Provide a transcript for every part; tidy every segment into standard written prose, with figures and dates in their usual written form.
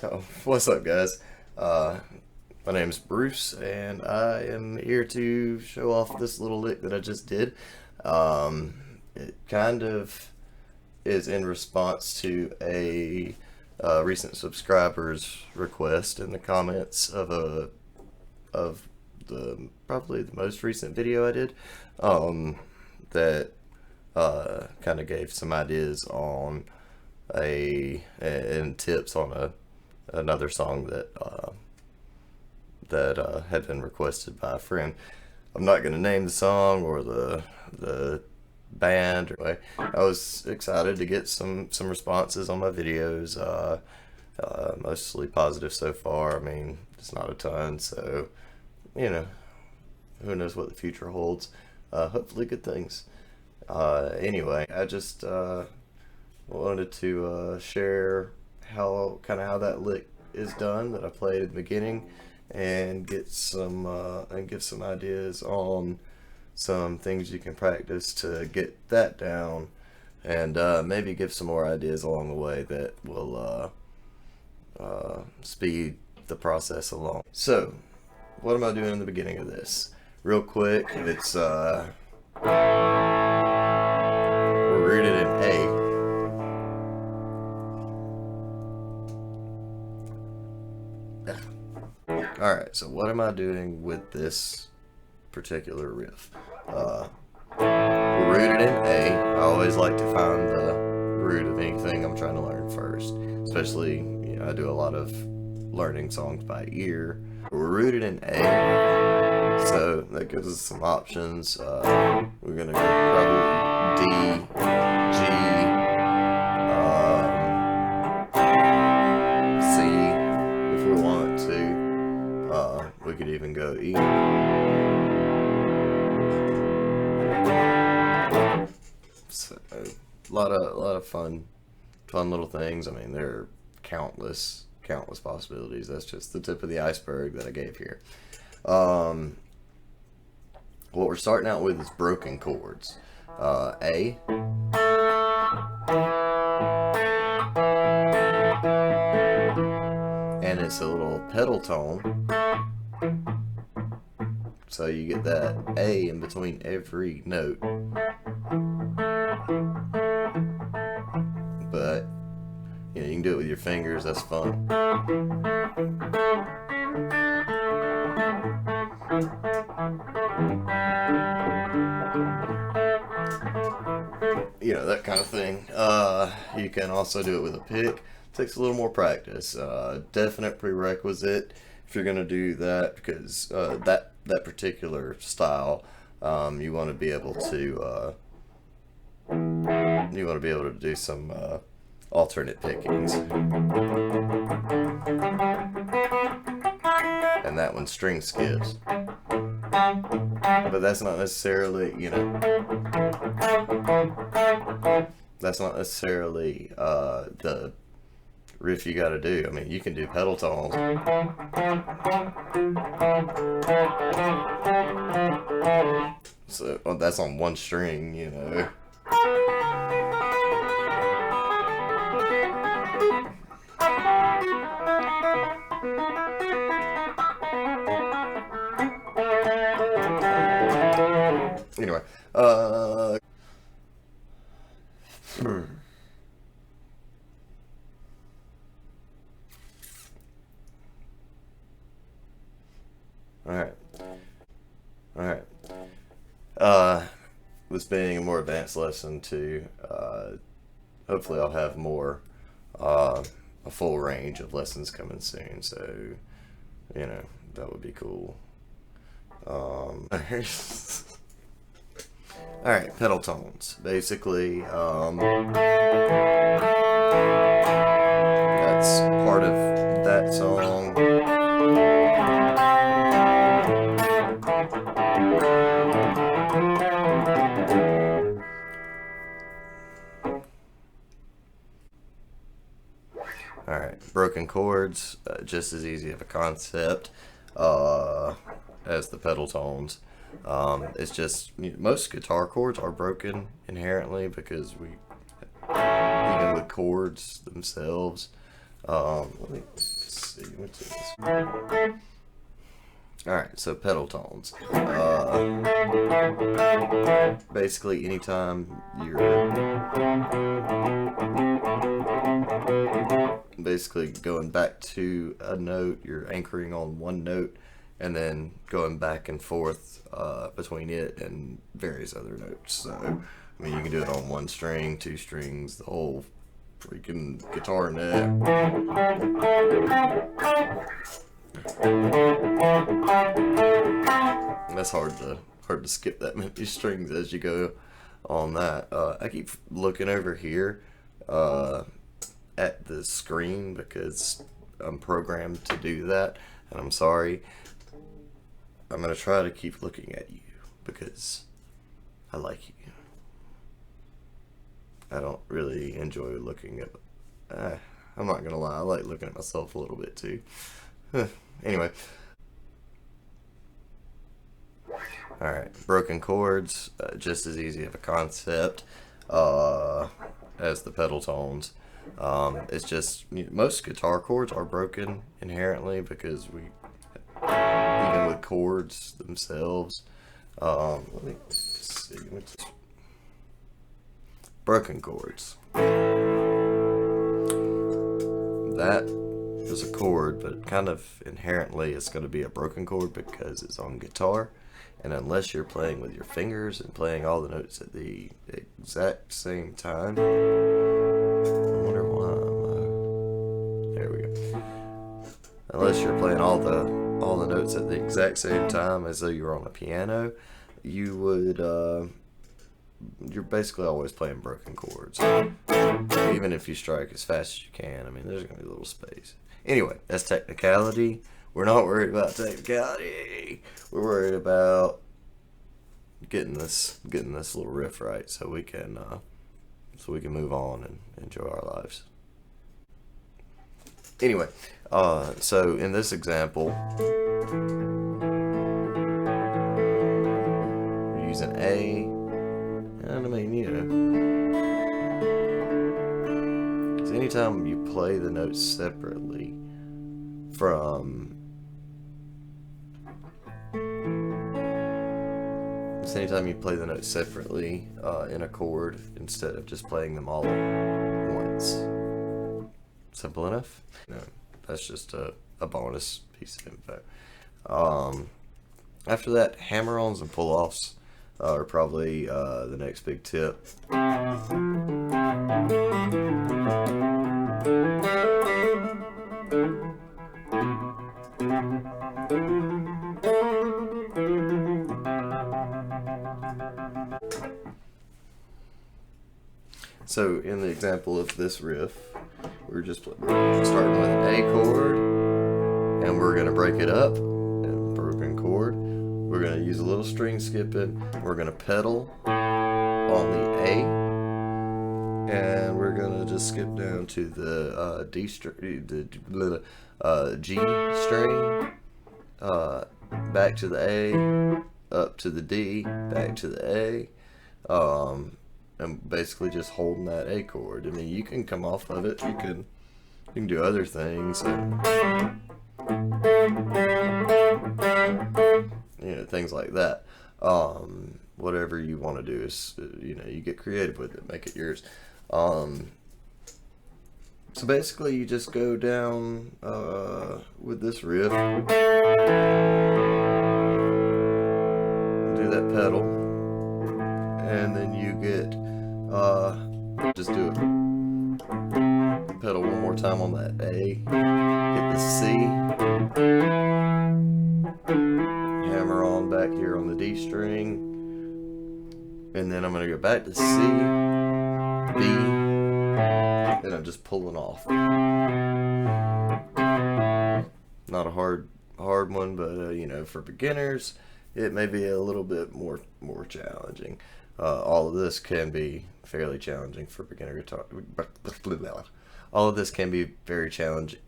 Oh, what's up, guys? My name is Bruce, and I am here to show off this little lick that I just did. It kind of is in response to a recent subscriber's request in the comments of the probably the most recent video I did, that kind of gave some ideas on and tips on another song that had been requested by a friend. I'm not going to name the song or the band. Anyway, I was excited to get some responses on my videos, mostly positive so far. I mean, it's not a ton, so you know, who knows what the future holds. Hopefully good things. Anyway, I just wanted to share how that lick is done that I played at the beginning, and get some and give some ideas on some things you can practice to get that down, and maybe give some more ideas along the way that will speed the process along. So what am I doing in the beginning of this? Real quick, it's we're rooted in A. Alright, so what am I doing with this particular riff? We're rooted in A. I always like to find the root of anything I'm trying to learn first. Especially, you know, I do a lot of learning songs by ear. We're rooted in A, so that gives us some options. We're gonna go probably D, G, C if we want to. We could even go E. So a lot of fun little things. I mean, there are countless possibilities. That's just the tip of the iceberg that I gave here. What we're starting out with is broken chords. A, and it's a little pedal tone, so you get that A in between every note. But you know, you can do it with your fingers, that's fun. You know, that kind of thing. You can also do it with a pick. It takes a little more practice. Definite prerequisite if you're gonna do that, because that particular style, you want to be able to do some alternate pickings, and that one string skips, but that's not necessarily, you know, that's not necessarily the riff you got to do. I mean, you can do pedal tones, so well, that's on one string, you know. Anyway, Alright. This being a more advanced lesson too, hopefully I'll have more, a full range of lessons coming soon, so, you know, that would be cool. Alright, pedal tones. Basically, that's part of that song. Alright, broken chords, just as easy of a concept as the pedal tones. It's just, most guitar chords are broken inherently because even with chords themselves, let me see, what's this? Alright, so pedal tones. Basically, anytime you're basically going back to a note, you're anchoring on one note and then going back and forth between it and various other notes. So, I mean, you can do it on one string, two strings, the whole freaking guitar neck. That's hard to skip that many strings as you go on that. I keep looking over here at the screen because I'm programmed to do that, and I'm sorry. I'm gonna try to keep looking at you because I like you. I don't really enjoy looking at I'm not gonna lie, I like looking at myself a little bit too. Anyway. Alright, broken chords, just as easy of a concept as the pedal tones. It's just, most guitar chords are broken inherently because even with chords themselves, let me see, broken chords. That is a chord, but kind of inherently it's going to be a broken chord because it's on guitar. And unless you're playing with your fingers and playing all the notes at the exact same time, I wonder why there we go. Unless you're playing all the notes at the exact same time as though you were on a piano, you would you're basically always playing broken chords. Even if you strike as fast as you can, I mean, there's gonna be a little space. Anyway, that's technicality. We're not worried about technicality. We're worried about getting this little riff right, so we can move on and enjoy our lives. Anyway, so in this example, we're using A, and I mean, so anytime you play the notes separately from anytime you play the notes separately in a chord instead of just playing them all at once. Simple enough? No, that's just a bonus piece of info. After that, hammer-ons and pull-offs are probably the next big tip. So in the example of this riff, we're starting with an A chord, and we're going to break it up, and broken chord. We're going to use a little string skipping. We're going to pedal on the A, and we're going to just skip down to the D string, the G string, back to the A, up to the D, back to the A. And basically just holding that A chord. I mean, you can come off of it. You can do other things, and things like that. Whatever you want to do is, you get creative with it, make it yours. So basically, you just go down with this riff, do that pedal, and then you get. Just do it. Pedal one more time on that A. Hit the C. Hammer on come back here on the D string, and then I'm going to go back to C, B, and I'm just pulling off. Not a hard one, but you know, for beginners, it may be a little bit more challenging. All of this can be fairly challenging for beginner guitar. All of this can be very challenging.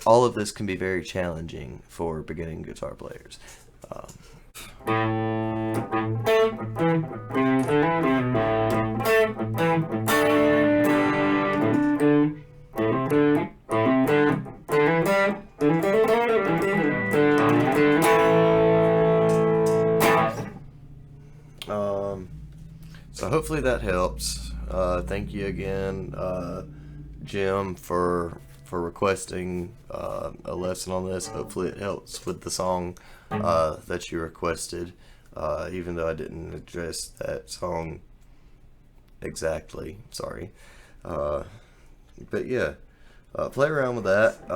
All of this can be very challenging for beginning guitar players. So hopefully that helps. Thank you again, Jim, for requesting a lesson on this. Hopefully it helps with the song that you requested, even though I didn't address that song exactly. Sorry. But yeah, play around with that.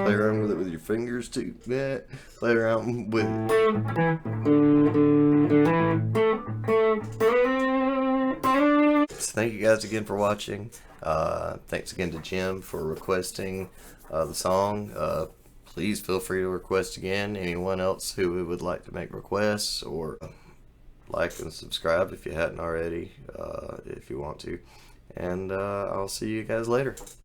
Play around with it with your fingers too. Yeah. Play around with it. So thank you guys again for watching. Thanks again to Jim for requesting the song. Please feel free to request again. Anyone else who would like to make requests, or like and subscribe if you hadn't already, if you want to. And I'll see you guys later.